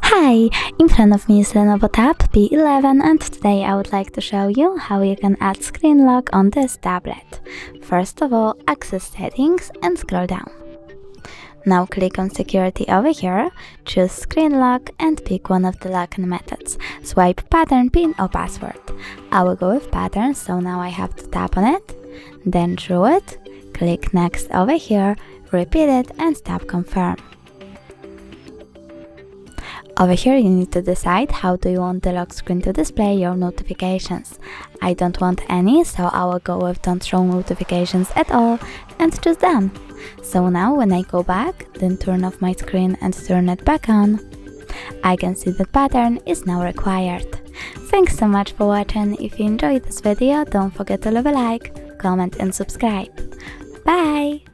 Hi! In front of me is LENOVO Tab P11 and today I would like to show you how you can add screen lock on this tablet. First of all, access settings and scroll down. Now click on security over here, choose screen lock and pick one of the locking methods. Swipe pattern, pin or password. I will go with pattern, so now I have to tap on it, then draw it, click next over here, repeat it and tap confirm. Over here you need to decide how do you want the lock screen to display your notifications. I don't want any, so I will go with don't show notifications at all and choose done. So now when I go back, then turn off my screen and turn it back on, I can see that pattern is now required. Thanks so much for watching. If you enjoyed this video, don't forget to leave a like, comment and subscribe. Bye!